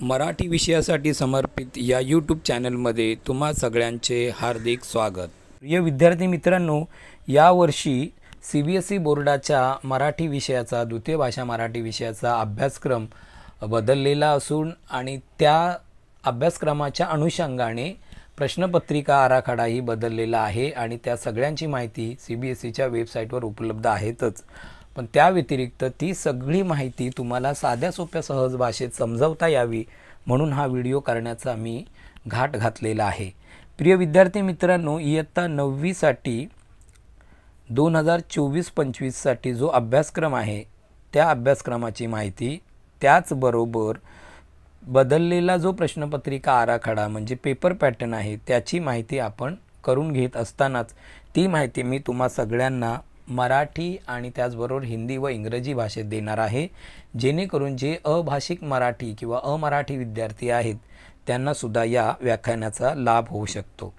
मराठी विषयासाठी समर्पित या यूट्यूब चॅनलमध्ये तुम्हा सगळ्यांचे हार्दिक स्वागत। प्रिय विद्यार्थी मित्रांनो, यावर्षी CBSE बोर्डाच्या मराठी विषयाचा द्वितीय भाषा मराठी विषयाचा अभ्यासक्रम बदललेला असून आणि त्या अभ्यासक्रमाच्या अनुषंगाने प्रश्नपत्रिका आराखडाही बदललेला आहे आणि त्या सगळ्यांची माहिती CBSEच्या वेबसाईटवर उपलब्ध आहेतच। पण त्या व्यतिरिक्त ती सगळी माहिती तुम्हाला साध्या सोप्या सहज भाषेत समजावता यावी म्हणून हा व्हिडिओ करण्याचा मी घाट घातलेला आहे। प्रिय विद्यार्थी मित्रांनो, इयत्ता 9वी साठी 2024-25 साठी जो अभ्यासक्रम आहे त्या अभ्यासक्रमाची माहिती, त्याचबरोबर बदललेला जो प्रश्नपत्रिका आराखडा म्हणजे पेपर पॅटर्न आहे त्याची माहिती आपण करून घेत असतानाच ती माहिती मी तुम्हा सगळ्यांना मराठी आणि त्याचबरोबर हिंदी व इंग्रजी भाषेत देणार आहे, जेणेकरून जे अभाषिक मराठी किंवा अमराठी विद्यार्थी आहेत त्यांना सुद्धा या व्याख्यानाचा लाभ होऊ शकतो।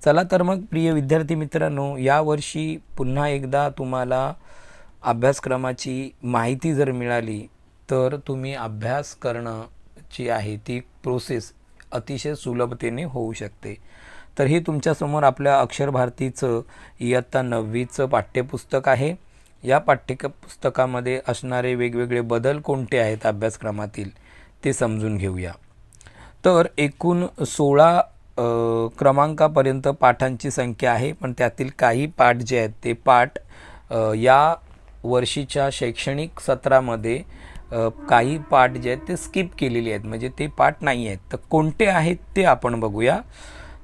चला तर मग प्रिय विद्यार्थी मित्रांनो, यावर्षी पुन्हा एकदा तुम्हाला अभ्यासक्रमाची माहिती जर मिळाली तर तुम्ही अभ्यास करणं जी आहे ती प्रोसेस अतिशय सुलभतेने होऊ शकते। तर हे तुमच्यासमोर आपल्या अक्षर भारतीचं इयत्ता 9वीचं पाठ्यपुस्तक आहे। या पाठ्यपुस्तकामध्ये असणारे वेगवेगळे बदल कोणते आहेत अभ्यासक्रमातील ते समजून घेऊया। तर एकूण 16 क्रमांकापर्यंत पाठांची संख्या आहे, पण त्यातील काही पाठ जे आहेत ते पाठ या वर्षीच्या शैक्षणिक सत्रामध्ये काही पाठ जे आहेत ते स्किप केलेले आहेत, म्हणजे ते पाठ नाही आहेत। तर कोणते आहेत ते आपण बघूया।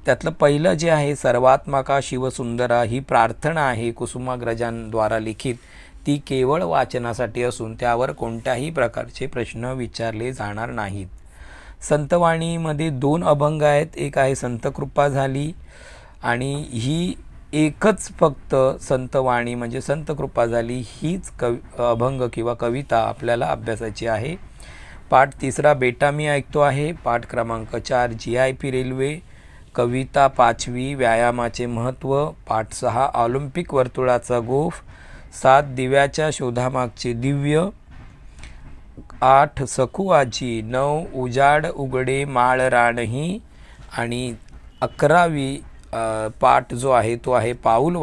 त्यातलं पहिलं जे आहे, सर्वात्मका शिवसुंदरा ही प्रार्थना आहे कुसुमाग्रजांद्वारा लिखित। ती केवळ वाचनासाठी असून त्यावर कोणत्याही प्रकारचे प्रश्न विचारले जाणार नाहीत। संतवाणीमध्ये 2 अभंग आहेत, एक आहे संतकृपा झाली आणि ही एकच फक्त संतवाणी म्हणजे संतकृपा झाली हीच अभंग किंवा कविता आपल्याला अभ्यासाची आहे। पाठ 3 बेटा मी ऐकतो आहे। पाठ क्रमांक 4 GIP रेल्वे। कविता 5वी व्यायामाचे महत्त्व। पाठ 6 ऑलिम्पिक वर्तुळाचा गोफ। 7 दिव्याच्या शोधामागचे दिव्य। 8 सखू आजी। 9 उजाड उघडे माळ राणही आणि 11वी पाठ जो आहे तो आहे पाऊल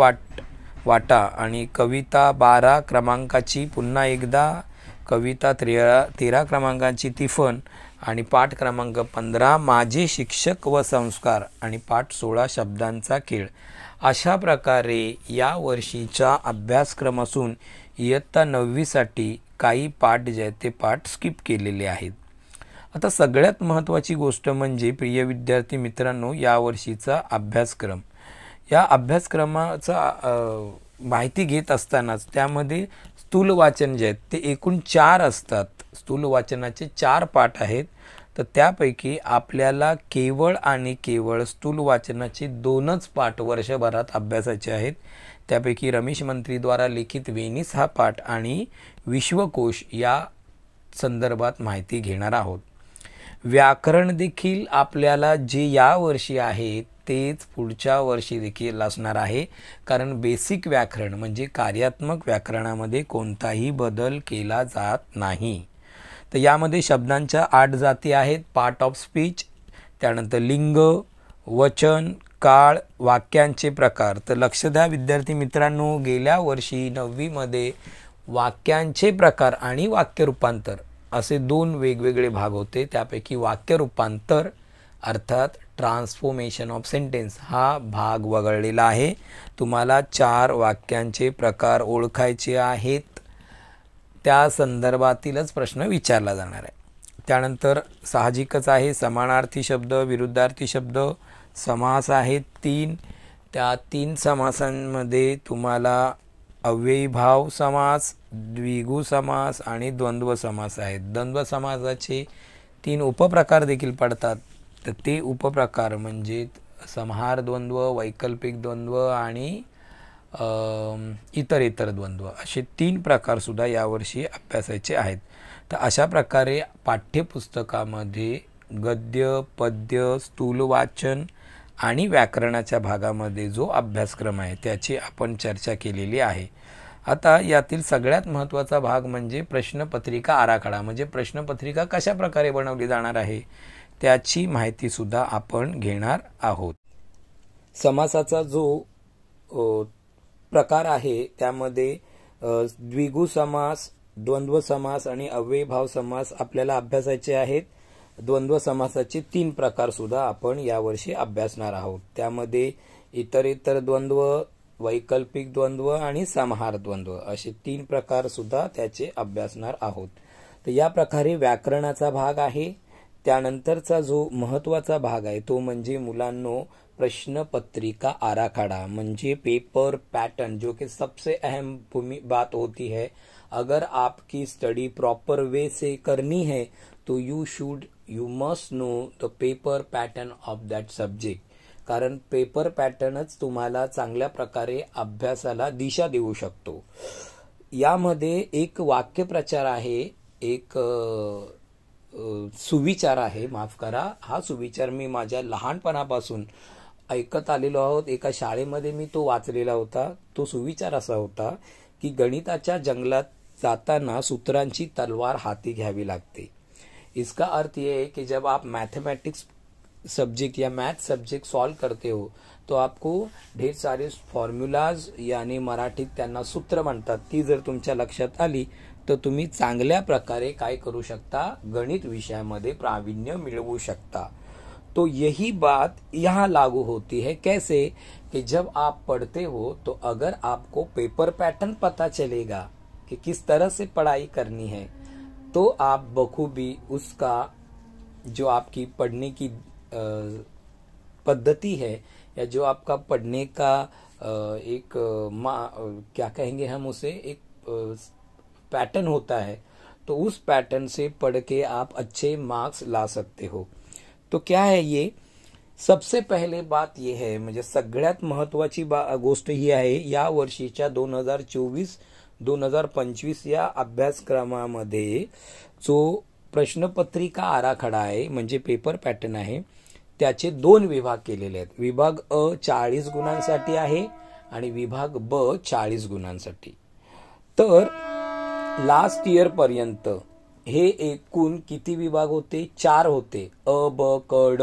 वाटा आणि कविता 12 क्रमांकाची पुन्हा एकदा, कविता 13 क्रमांकाची तिफन आणि पाठ क्रमांक 15 माझे शिक्षक व संस्कार आणि पाठ 16 शब्दांचा खेळ। अशा प्रकारे या वर्षीचा अभ्यासक्रम असून इयत्ता 9वी साठी काही पाठ जे आहेत ते पाठ स्किप केलेले आहेत। आता सगळ्यात महत्त्वाची गोष्ट म्हणजे प्रिय विद्यार्थी मित्रांनो, या वर्षीचा अभ्यासक्रम, या अभ्यासक्रमाचा माहिती घेत असतानाच त्यामध्ये स्थूल वाचन जे आहेत ते एकूण 4 असतात। स्थूल वाचनाचे 4 पाठ आहेत, तर त्यापैकी आपल्याला केवळ आणि केवळ स्थूल वाचनाचे 2च पाठ वर्षभरात अभ्यासाचे आहेत। त्यापैकी रमेश मंत्रीद्वारा लिखित वेनिस हा पाठ आणि विश्वकोश या संदर्भात माहिती घेणार आहोत। व्याकरण देखील आपल्याला जे या वर्षी आहे तेच पुढच्या वर्षी देखील असणार आहे, कारण बेसिक व्याकरण म्हणजे कार्यात्मक व्याकरणामध्ये कोणताही बदल केला जात नाही। तर यामध्ये शब्दांच्या 8 जाती आहेत। पार्ट ऑफ स्पीच, त्यानंतर लिंग, वचन, काळ, वाक्यांचे प्रकार। तर लक्ष द्या विद्यार्थी मित्रांनो, गेल्या वर्षी 9वी मध्ये वाक्यांचे प्रकार आणि वाक्य रूपांतर असे 2 वेगवेगळे भाग होते। त्यापैकी वाक्य रूपांतर अर्थात ट्रान्सफॉर्मेशन ऑफ सेंटेन्स हा भाग वगळलेला आहे। तुम्हाला 4 वाक्यांचे प्रकार ओळखायचे आहेत, त्या संदर्भातीलच प्रश्न विचारला जाणार आहे। त्यानंतर साहजिकच आहे समानार्थी शब्द, विरुद्धार्थी शब्द, समास आहेत 3। त्या 3 समासांमध्ये तुम्हाला अव्ययीभाव समास, द्विगु समास आणि द्वंद्व समास आहेत। द्वंद्व समासाचे 3 उपप्रकार देखील पडतात। तर ते उपप्रकार म्हणजे संहार द्वंद्व, वैकल्पिक द्वंद्व आणि इतर द्वंद्व असे 3 प्रकार सुद्धा यावर्षी अभ्यासाचे आहेत। तर अशा प्रकारे पाठ्यपुस्तकामध्ये गद्य, पद्य, स्थूल वाचन आणि व्याकरणाच्या भागामध्ये जो अभ्यासक्रम आहे त्याची आपण चर्चा केलेली आहे। आता यातील सगळ्यात महत्त्वाचा भाग म्हणजे प्रश्नपत्रिका आराखडा, म्हणजे प्रश्नपत्रिका कशा प्रकारे बनवली जाणार आहे त्याची माहितीसुद्धा आपण घेणार आहोत. समासाचा जो प्रकार आहे त्यामध्ये द्विगु समास, द्वंद्व समास आणि अव्ययीभाव समास आपल्याला अभ्यासायचे आहेत. द्वंद्व समासाचे 3 प्रकार सुद्धा आपण यावर्षी अभ्यासणार आहोत. त्यामध्ये इतर द्वंद्व, वैकल्पिक द्वंद्व आणि समाहार द्वंद्व असे 3 प्रकार सुद्धा त्याचे अभ्यासणार आहोत. तर या प्रकारे व्याकरणाचा भाग आहे. त्यानंतरचा जो महत्त्वाचा भाग आहे तो म्हणजे मुलांनो प्रश्नपत्रिका आराखडा, म्हणजे पेपर पैटर्न, जो कि सबसे अहम बात होती है. अगर आपकी स्टडी प्रॉपर वे से करनी है तो you must know the paper pattern of that subject. कारण पेपर पॅटर्नच तुम्हाला चांगल्या प्रकारे अभ्यासाला दिशा देऊ शकतो. यामध्ये एक वाक्यप्रचार आहे, एक सुविचार आहे, माफ करा. हा सुविचार मी माझ्या लहानपणापासून ऐकत आलेलो आहोत. एका शाळेमध्ये मी तो वाचलेला होता. तो सुविचार असा होता की गणिताच्या जंगलात जाताना सूत्रांची तलवार हाती घ्यावी लागते. इसका अर्थ ये है कि जब आप मैथमेटिक्स सब्जेक्ट या मैथ सब्जेक्ट सॉल्व करते हो तो आपको ढेर सारे फॉर्म्युलाज, यानी मराठीत त्यांना सूत्र म्हणतात, ती जर तुमच्या लक्षात आली तर तुम्ही चांगल्या प्रकारे काय करू शकता, गणित विषयामध्ये प्रावीण्य मिळवू शकता. तो यही बात यहाँ लागू होती है. कैसे कि जब आप पढ़ते हो तो अगर आपको पेपर पैटर्न पता चलेगा कि किस तरह से पढ़ाई करनी है तो आप बखूबी उसका जो आपकी पढ़ने की पद्धति है या जो आपका पढ़ने का एक क्या कहेंगे हम उसे, एक पैटर्न होता है, तो उस पैटर्न से पढ़ के आप अच्छे मार्क्स ला सकते हो. तो क्या है ये, सबसे पहले बात ये है, म्हणजे सगळ्यात महत्त्वाची गोष्ट ही आहे, या वर्षीच्या 2024-2025 या अभ्यासक्रमामध्ये जो प्रश्नपत्रिका आराखडा आहे म्हणजे पेपर पॅटर्न आहे त्याचे 2 विभाग केलेले आहेत. विभाग अ 40 गुणांसाठी आहे आणि विभाग ब 40 गुणांसाठी. तर लास्ट इयर पर्यंत हे एकूण किती विभाग होते, 4 होते, अ ब क ड.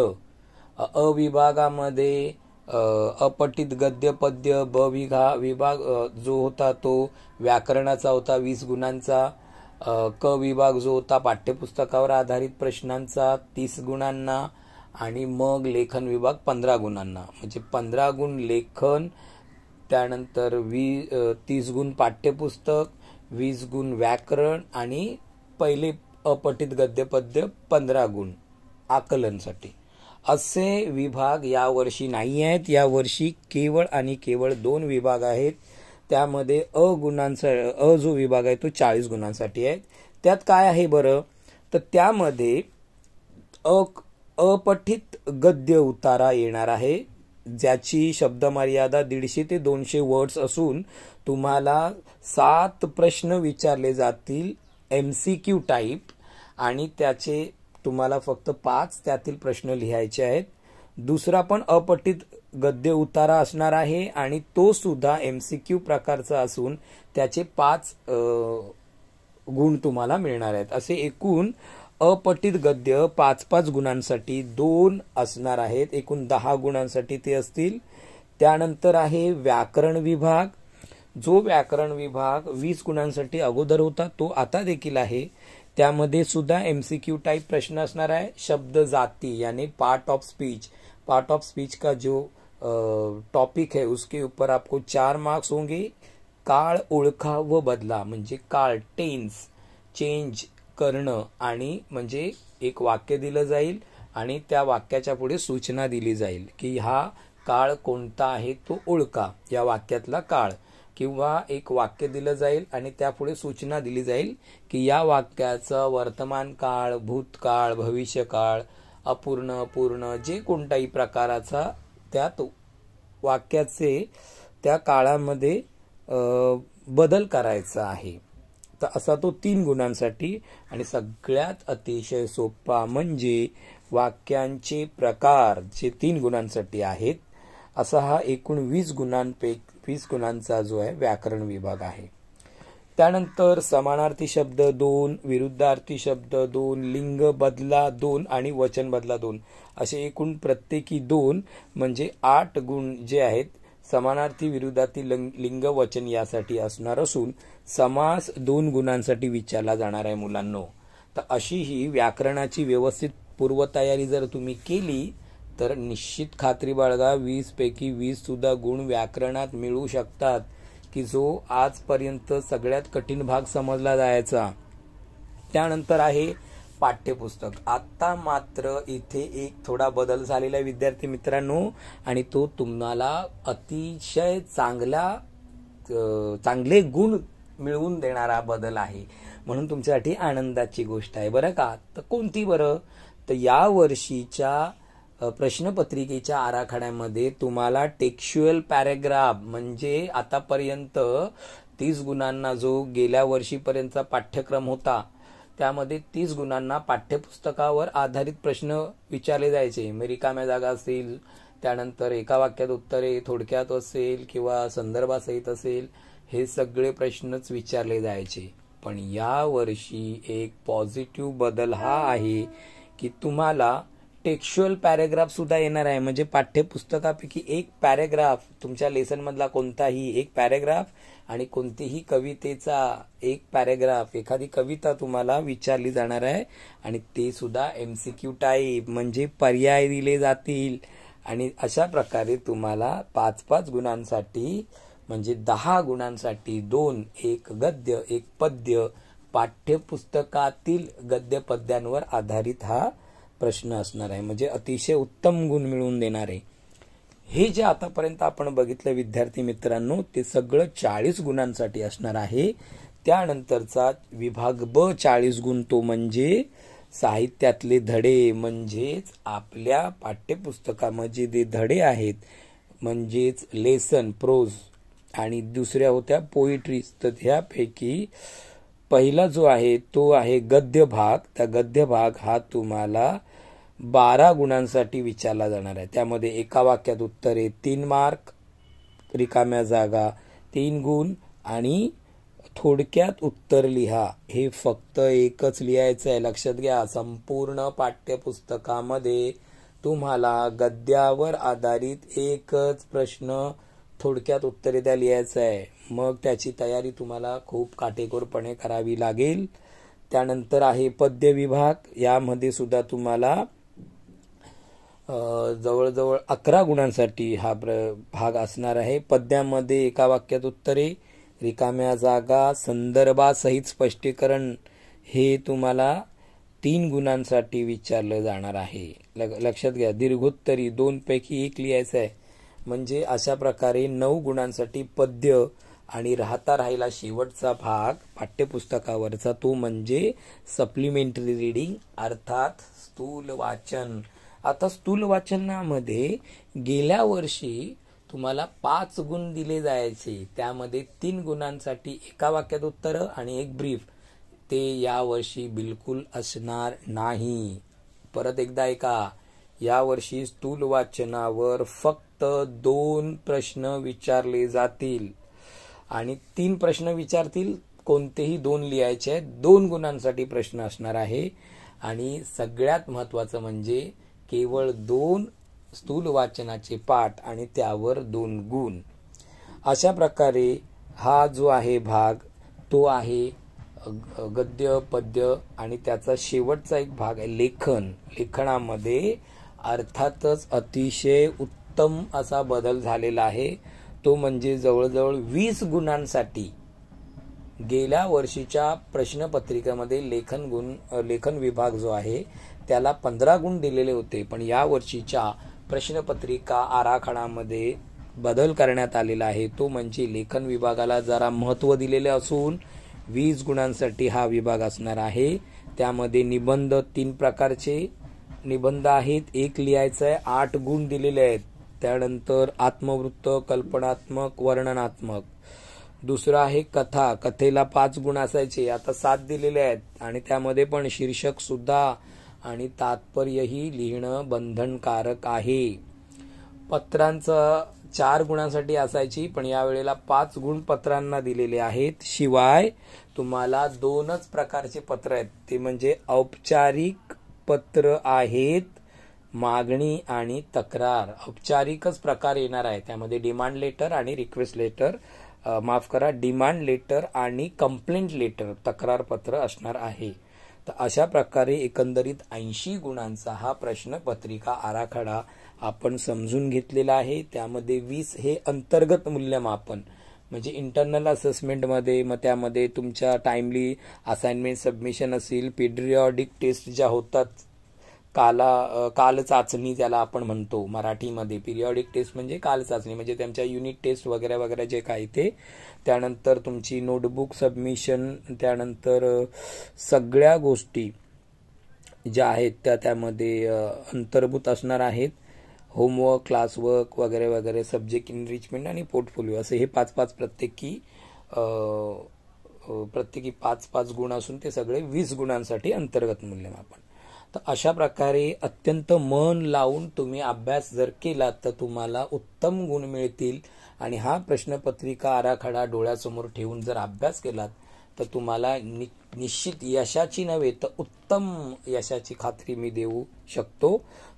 अ विभागामध्ये अपठित गद्य पद्य, ब विभाग जो होता तो व्याकरणाचा होता 20 गुणांचा, क विभाग जो होता पाठ्यपुस्तकावर आधारित प्रश्नांचा 30 गुणांना, आणि मग लेखन विभाग 15 गुणांना, म्हणजे 15 गुण लेखन, त्यानंतर 30 गुण पाठ्यपुस्तक, 20 गुण व्याकरण आणि पहिले अपठित गद्य पद्य 15 गुण आकलनसाठी. असे विभाग यावर्षी नाही आहेत. यावर्षी केवळ आणि केवळ 2 विभाग आहेत. त्यामध्ये अ जो विभाग आहे तो 40 गुणांसाठी आहे. त्यात काय आहे बरं, तर त्यामध्ये अपठित गद्य उतारा येणार आहे, ज्याची शब्दमर्यादा 150 ते 200 वर्ड्स असून तुम्हाला 7 प्रश्न विचारले जातील MCQ टाइप, आणि त्याचे तुम्हाला फक्त 5 त्यातील प्रश्न लिहायचे आहेत. दुसरा पण अपठित गद्य उतारा असणार आहे आणि तो सुद्धा MCQ प्रकारचा असून त्याचे 5 गुण तुम्हाला मिळणार आहेत. असे एकूण अपठित गद्य 5-5 गुणांसाठी 2 असणार आहेत, एकूण 10 गुणांसाठी ते असतील. त्यानंतर आहे व्याकरण विभाग. जो व्याकरण विभाग 20 गुणांसाठी अगोदर होता तो आता देखील आहे. त्यामध्ये सुद्धा MCQ टाइप प्रश्न असणार आहे. शब्द जाती यानी पार्ट ऑफ स्पीच का जो टॉपिक है उसके ऊपर आपको 4 मार्क्स होंगे. काळ ओळखा व बदला, म्हणजे काळ टेन्स चेंज करणं, आणि म्हणजे एक वाक्य दिलं जाईल आणि त्या वाक्याच्या पुढे सूचना दिली जाईल की हा काळ कोणता आहे तो ओळखा, या वाक्यातला काळ, किंवा एक वाक्य दिलं जाईल आणि त्यापुढे सूचना दिली जाईल की या वाक्याचं वर्तमान काळ, भूतकाळ, भविष्यकाळ, अपूर्ण, पूर्ण, जे कोणताही प्रकाराचा त्यात वाक्याचे त्या काळामध्ये बदल करायचा आहे. तर असा तो 3 गुणांसाठी. आणि सगळ्यात अतिशय सोपा म्हणजे वाक्यांचे प्रकार जे 3 गुणांसाठी आहेत, असा हा एकूण 20 गुणांचा जो आहे व्याकरण विभाग आहे. त्यानंतर समानार्थी शब्द 2, विरुद्धार्थी शब्द 2, लिंग बदला 2 आणि वचन बदला 2 असे एकूण प्रत्येकी 2 म्हणजे 8 गुण जे आहेत समानार्थी विरुद्धार्थी लिंग वचन यासाठी असणार असून समास 2 गुणांसाठी विचारला जाणार आहे मुलांनो. तर अशी ही व्याकरणाची व्यवस्थित पूर्वतयारी जर तुम्ही केली तर निश्चित खात्री बाळगा 20 पैकी 20 सुद्धा गुण व्याकरणात मिळू शकतात, की जो आजपर्यंत सगळ्यात कठीण भाग समजला जायचा. त्यानंतर आहे पाठ्यपुस्तक. आता मात्र इथे एक थोडा बदल झालेला आहे विद्यार्थी मित्रांनो, आणि तो तुम्हाला अतिशय चांगले गुण मिळवून देणारा बदल आहे, म्हणून तुमच्यासाठी आनंदाची गोष्ट आहे बरं का. तर कोणती बरं? तर या वर्षीच्या प्रश्नपत्रिकेच्या आराखड्यामध्ये तुम्हाला टेक्स्च्युअल पॅरेग्राफ म्हणजे आतापर्यंत 30 गुणांना जो गेल्या वर्षीपर्यंतचा पाठ्यक्रम होता त्यामध्ये 30 गुणांना पाठ्यपुस्तकावर आधारित प्रश्न विचारले जायचे. रिकाम्या जागा असतील, त्यानंतर एका वाक्यात उत्तरे थोडक्यात असेल किंवा संदर्भासहित असेल, हे सगळे प्रश्नच विचारले जायचे. पण या वर्षी एक पॉझिटिव्ह बदल हा आहे की तुम्हाला टेक्स्च्युअल पॅरेग्राफ सुद्धा येणार आहे. म्हणजे पाठ्यपुस्तकापैकी एक पॅरेग्राफ, तुमच्या लेसनमधला कोणताही एक पॅरेग्राफ आणि कोणतीही कवितेचा एक पॅरेग्राफ, एखादी कविता तुम्हाला विचारली जाणार आहे आणि ते सुद्धा MCQ टाईप म्हणजे पर्याय दिले जातील. आणि अशा प्रकारे तुम्हाला 5-5 गुणांसाठी म्हणजे 10 गुणांसाठी 2, एक गद्य एक पद्य, पाठ्यपुस्तकातील गद्य पद्यांवर आधारित हा प्रश्न असणार आहे. म्हणजे अतिशय उत्तम गुण मिळवून देणारे हे जे आतापर्यंत आपण बघितलं विद्यार्थी मित्रांनो, ते सगळं 40 गुणांसाठी असणार आहे. त्यानंतरचा विभाग ब 40 गुण, तो म्हणजे साहित्यातले धडे, म्हणजेच आपल्या पाठ्यपुस्तकामध्ये जे धडे आहेत म्हणजेच लेसन प्रोज आणि दुसऱ्या होत्या पोइट्रीज. तर ह्यापैकी पहिला जो आहे तो आहे गद्य भाग. त्या गद्य भाग हा तुम्हाला 12 गुणांसाठी विचारला जाणार आहे. त्यामध्ये एका वाक्यात उत्तरे 3 मार्क, रिकाम्या जागा 3 गुण आणि थोडक्यात उत्तर लिहा. हे फक्त एकच लिहायचं आहे, लक्षात घ्या. संपूर्ण पाठ्यपुस्तकामध्ये तुम्हाला गद्यावर आधारित एकच प्रश्न थोडक्यात उत्तरे द्या लिहायचं आहे. मग त्याची तयारी तुम्हाला खूप काटेकोरपणे करावी लागेल. त्यानंतर आहे पद्य विभाग. यामध्ये सुद्धा तुम्हाला जवळजवळ 11 गुणांसाठी हा भाग असणार आहे. पद्यामध्ये एका वाक्यात उत्तरे, रिकाम्या जागा, संदर्भासहित स्पष्टीकरण हे तुम्हाला 3 गुणांसाठी विचारलं जाणार आहे. लक्षात घ्या. दीर्घोत्तरी 2 पैकी 1 लिहायचं आहे. म्हणजे अशा प्रकारे 9 गुणांसाठी पद्य आणि राहिला शेवटचा भाग पाठ्यपुस्तकावरचा, तो म्हणजे सप्लिमेंटरी रीडिंग अर्थात स्थूल वाचन. आता स्थूल वाचनामध्ये गेल्या वर्षी तुम्हाला 5 गुण दिले जायचे, त्यामध्ये 3 गुणांसाठी एका वाक्यात उत्तर आणि एक ब्रीफ. ते यावर्षी बिलकुल असणार नाही. परत एकदा ऐका, यावर्षी स्थूल वाचनावर फक्त 2 प्रश्न विचारले जातील आणि 3 प्रश्न विचारतील, कोणतेही 2 लिहायचे आहेत. 2 गुणांसाठी प्रश्न असणार आहे आणि सगळ्यात महत्वाचं म्हणजे केवळ 2 स्थूल वाचनाचे पाठ आणि त्यावर 2 गुण. अशा प्रकारे हा जो आहे भाग तो आहे गद्य पद्य आणि त्याचा शेवटचा एक भाग आहे लेखन. लेखनामध्ये अर्थातच अतिशय उत्तम असा बदल झालेला आहे. तो म्हणजे जवळजवळ 20 गुणांसाठी गेल्या वर्षीच्या प्रश्नपत्रिकेमध्ये लेखन विभाग जो आहे त्याला 15 गुण दिलेले होते, पण या वर्षीच्या प्रश्नपत्रिका आराखड्यामध्ये बदल करण्यात आलेला आहे. तो म्हणजे लेखन विभागाला जरा महत्त्व दिलेले असून 20 गुणांसाठी हा विभाग असणार आहे. त्यामध्ये निबंध 3 प्रकारचे निबंध आहेत, एक लिहायचं आहे, 8 गुण दिलेले आहेत. त्यानंतर आत्मवृत्त, कल्पनात्मक, वर्णनात्मक. दुसरा आहे कथा, कथेला 5 गुण असायचे, आता 7 दिलेले आहेत आणि त्यामध्ये पण शीर्षक सुद्धा आणि तात्पर्यही लिहिणं बंधनकारक आहे. पत्रांचा 4 गुणांसाठी असायची, पण यावेळेला 5 गुण पत्रांना दिलेले आहेत. शिवाय तुम्हाला 2च प्रकारचे पत्र आहेत, ते म्हणजे औपचारिक पत्र आहेत, मागणी आणि तक्रार. औपचारिकच प्रकार येणार आहे, त्यामध्ये डिमांड लेटर आणि रिक्वेस्ट लेटर, डिमांड लेटर आणि कंप्लेंट लेटर, तक्रार पत्र असणार आहे. तर अशा प्रकारे एकंदरीत 80 गुणांचा हा प्रश्नपत्रिका आराखडा आपण समजून घेतलेला आहे. त्यामध्ये 20 हे अंतर्गत मूल्यमापन म्हणजे इंटरनल असेसमेंटमध्ये, मग त्यामध्ये तुमच्या टाइमली असाइनमेंट सबमिशन असेल, पिरियॉडिक टेस्ट ज्या होतात, काल चाचणी ज्याला आपण म्हणतो मराठीमध्ये, पिरियॉडिक टेस्ट म्हणजे काल चाचणी, म्हणजे त्यांच्या युनिट टेस्ट वगैरे वगैरे जे काही ते, त्यानंतर तुमची नोटबुक सबमिशन, त्यानंतर सगळ्या गोष्टी ज्या आहेत त्या त्यामध्ये अंतर्भूत असणार आहेत. होमवर्क, क्लासवर्क वगैरे वगैरे, सब्जेक्ट इनरिचमेंट आणि पोर्टफोलिओ, असे हे 5-5 प्रत्येकी 5-5 गुण असून ते सगळे 20 गुणांसाठी अंतर्गत मूल्यमापन. तर अशा प्रकारे अत्यंत मन लावून तुम्ही अभ्यास जर केला तर तुम्हाला उत्तम गुण मिळतील. आणि हा प्रश्नपत्रिका आराखडा डोळ्यासमोर ठेवून जर अभ्यास केलात तर तुम्हाला निश्चित यशाची नव्हे तर उत्तम यशाची खात्री मी देऊ शकतो.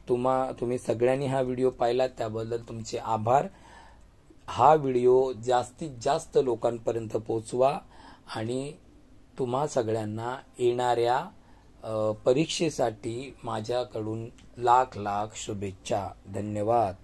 तुम्ही सगळ्यांनी हा व्हिडिओ पाहिला त्याबद्दल तुमचे आभार. हा व्हिडिओ जास्तीत जास्त लोकांपर्यंत पोहोचवा आणि तुम्हा सगळ्यांना येणाऱ्या परीक्षेसाठी माझ्याकडून लाख लाख शुभेच्छा. धन्यवाद.